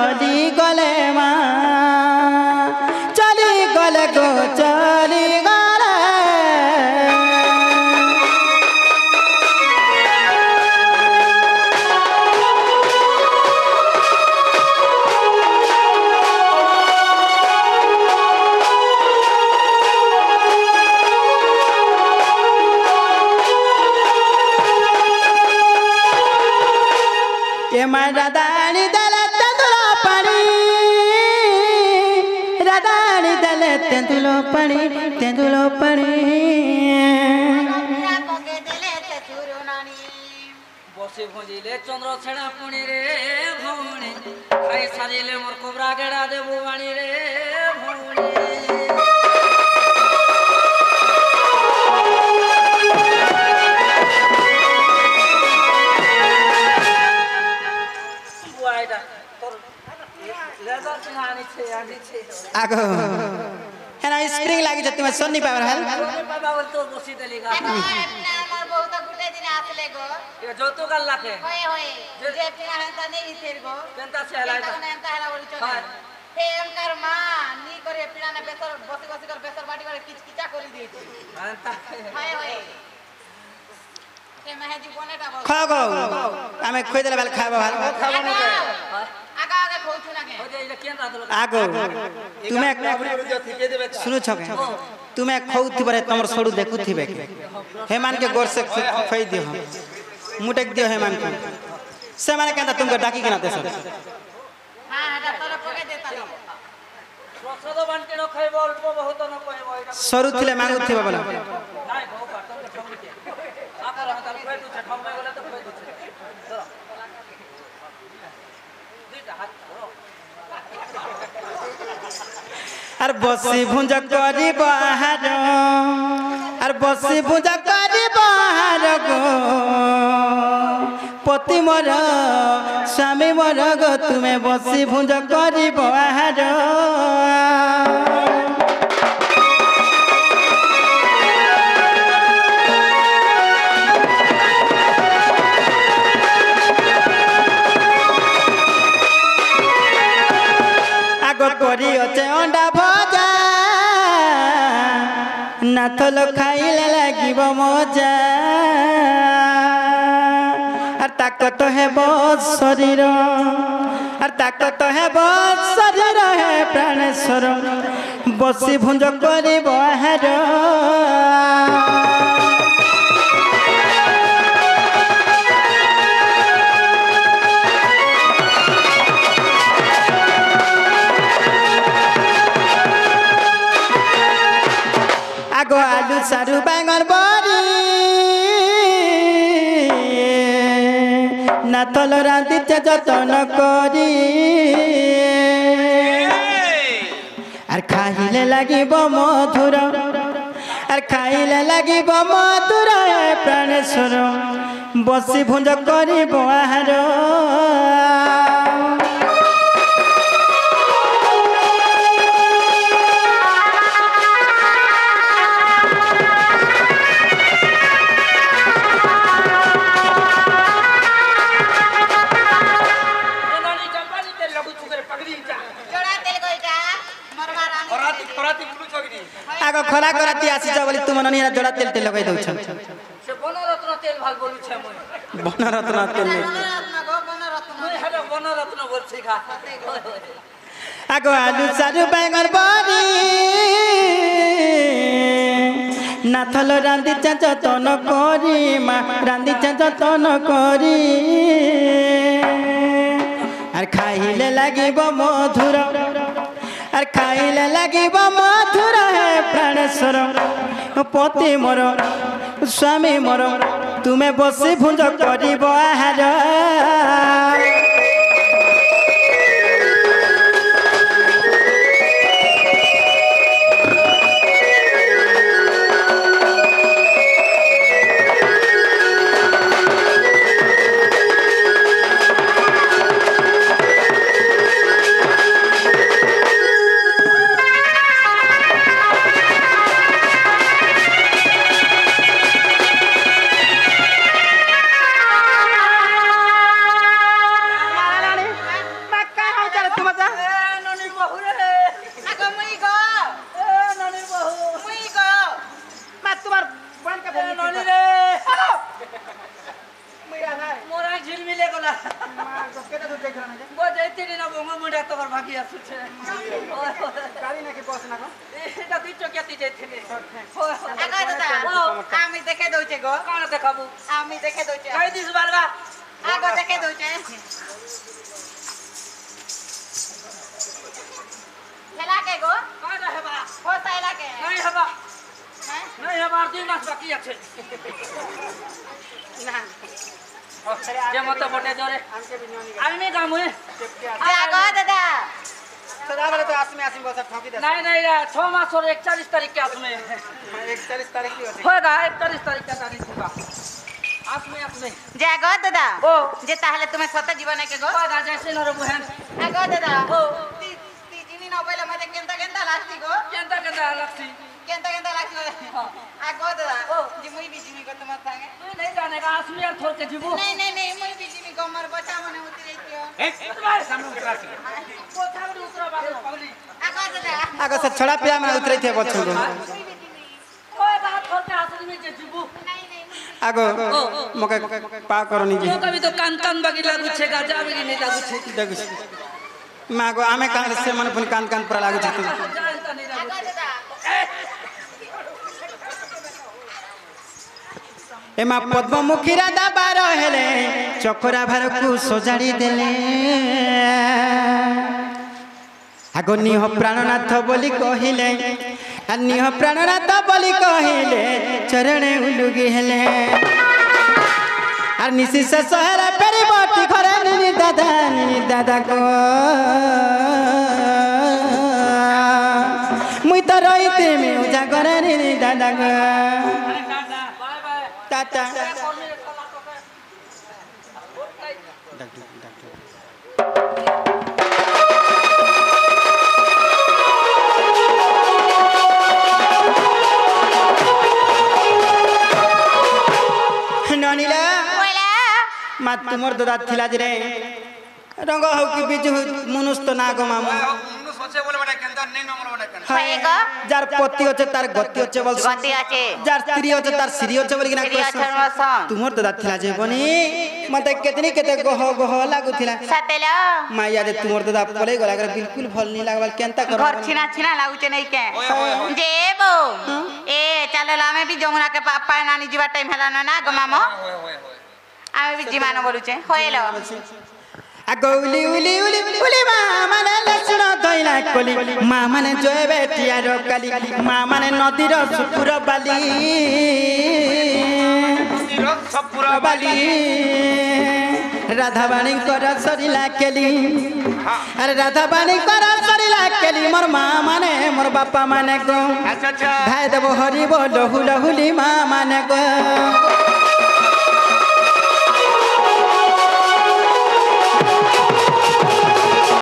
चली गले माँ चली गले गो चली गले ये माँ राधानी दले तेंदुलो पानी राधानी दले तेंदुलो पानी बसी भुजिले चंद्र छेड़ा पुणी रे भौणी खाई सारिले मोर कोबरा गेड़ा देबु वाणी रे भौणी आगो है ना स्प्रिंग लागी जति में सोनी पावर है बाबा बोल तो बसी देलीगा আমার বউ তো গুটে দিন আসলে গো ये जो तो गल लाखे होए होए जे पिना हंता नहीं थेर गो केनता से हलाई केनता नेनता हला बोली चले हे अंकर मां नी करे पिना ने बेसर बसी बसी कर बेसर बाटी करे किचकिचा करी देती हंता होए होए के मेहदी बनेटा बोल खा गो हमें खोई देले वाला खाबो भाल खाबो न आगा आगे खोचू ना के हो जाई केन रात लोग आगो तुम्हें सुनो छके तुम्हें खौथि बरे तमर सडू देखुथिबे हेमान के गोर से खोई दियो मुटेक दियो हेमान के से माने कहता तुमको डाकी के ना देस हां हटा तोरा पके देता लो प्रसाद बांटे न खाइबो अल्प बहुत न कहबो एटा सरू थिले मांगुथिबे बोला नाही भौ पाटन के ठौकी के आकर हता खोइ दु छ ठौमे गले तो खोइ दु छ दुईटा हाथ আর বসি ভুঞ্জ করি বাহার আর বসি ভুঞ্জ করি বাহার গো পতি মোর স্বামী মোর গো তুমি বসি ভুঞ্জ করি বাহার আগ করি অছে অন্ডা ভজা নাথল খাইলে লাগিব মজা আর তাকত হেব শরীর আর তাকত হেব শরীর হে প্রাণেশ্বর বসি ভুঞ্জ করিব আহার আগো আলু সারু বাঙর বড়ি না তল রাঁধিতে যতন করি আর খাইলে লাগিব মধুর আর খাইলে লাগিব মধুর প্রাণেশ্বর বসি ভুঞ্জ করিব আহার आगो खरा कराती आसी जा बोली तुम ननी जोड़ा तेल तेल लगाई दउ छ से बनरत्न तेल भाग बोलु छ म बनरत्न तेल नहीं बनरत्न गो बनरत्न মই हेलो बनरत्न बोलछि खा आगो आलू सारू बैंगन बड़ी नाथल रांदी चतन करी मा रांदी चतन करी আর খাইলে লাগিব মধুর আর খাইলে লাগিব মধুর হে প্রাণেশ্বর পতি মোর স্বামী মোর তুমি বসি ভুঞ্জ করিব আহার ଏତିକି ନା ମୋ ମୁଣ୍ଡା ତମର ଭାଗି ଆସୁଛେ গাড়ি নাকি বস না এটা দুই চকিয়া তুই ଯାଇଥିଲି আগে দাদা আমি দেখে দউছে গো କଣ ଦେଖାବୁ আমি দেখে দউছে କହିଦିସ୍ ବାଲବା আগে দেখে দউছে হেলা কে গো କଣ ହେବା হোতা হেলা কে ନାଇଁ ହେବା হ্যাঁ ନାଇଁ ହେବା 2 ମାସ ବାକି আছে না যে মতো বটে জোরে আমি কামু আগো দাদা সদাবেলে তো আসমি আসমি বস ঠকি দে ନାଇଁ ନାଇଁ 6 ମାସର 41 ତାରିଖ କେ ଆସମେ 41 তারিখ কি আছে होगा 41 तारीख का तारीख होगा आसमे যে আগো দাদা ओ যে তাহলে তুমি সত জীবনে কে গো होगा जैसे नर बहन আগো দাদা ओ তি জিনি ন বলে মতে কেনতা কেনতা লাগতি গো केंता केंता लगती কেনতা কেনতা লাগতি আগো দাদা ओ যে মুই বি জিমি গো তোমার সঙ্গে तू नहीं जाने का आसमे यार थोड़ के जीवो नहीं नहीं नहीं मुई भी जिमी को मर बचा मने होती रहियो तुम्हारे सामने उतरा सी कोठा में उतरा बाबू पगली আগো দাদা আগে সে ছড়া পিয়া মে উতরে থে বছর मुई भी जिमी ओए बात थोड़ के आसमे में जे जीवो नहीं नहीं আগো মকে পা করনি যে तो कभी तो कान कान बाकी लागू छे गाजा बाकी नहीं लागू छे দেখো মাগো আমি কান সে মনে পুনি কান কান পরা লাগু ছে जानता नहीं लागू আগো দাদা এমা পদ্মমুখী রাধা বার হেলে চকরা ভারকু সজাড়ি দেলে আগো নিহ প্রাণনাথ বলি কহিলে আর নিহ প্রাণনাথ বলি কহিলে চরণে উলুগি হেলে আর নিশি শেষ হেলে পেরি বটি ঘরে নিনি দাদা গো মুই তো রইতে মে উজাগরে নিনি দাদা গো बाय बाय টাটা और मेरे सलाह तो ননিলা কইলা মা তোমার দাদা থিলা যে রে রঙ হও কি বিজু মনুষ্য না গো মামু কই গো যার পতি হচ্ছে তার গতি হচ্ছে বলছ গতি আছে যার স্ত্রী হচ্ছে তার স্ত্রী হচ্ছে বলি কিনা স্ত্রী আছে মসন তোমার দাদা থিলা যে বনি মতে কেতে গহ লাগুথিলা সাতেলা মাইয়া রে তোমার দাদা পলে গলা করে বিলকুল ভাল নি লাগবাল কেনতা কর ঘর ছিনা ছিনা লাগুছে নাই কে যে বো এ চাললা আমি भी যমুনা के पापा नानी जीवा टाइम हेला ना गो मामो আমি भी जीवानो बोलुचे होइलो আগৌলি উলি উলি উলি মা মানে লসুন দইলা কলি মা মানে জয় বেটিয়া রকালি মা মানে নদীর সুপুর বালি বালি রাধাবাণী কর সরিলা কেলি আরে রাধাবাণী কর সরিলা কেলি মোর মা মানে মোর বাপা মানে গো ভাই দেব হরিব লহুলি মা মানে গো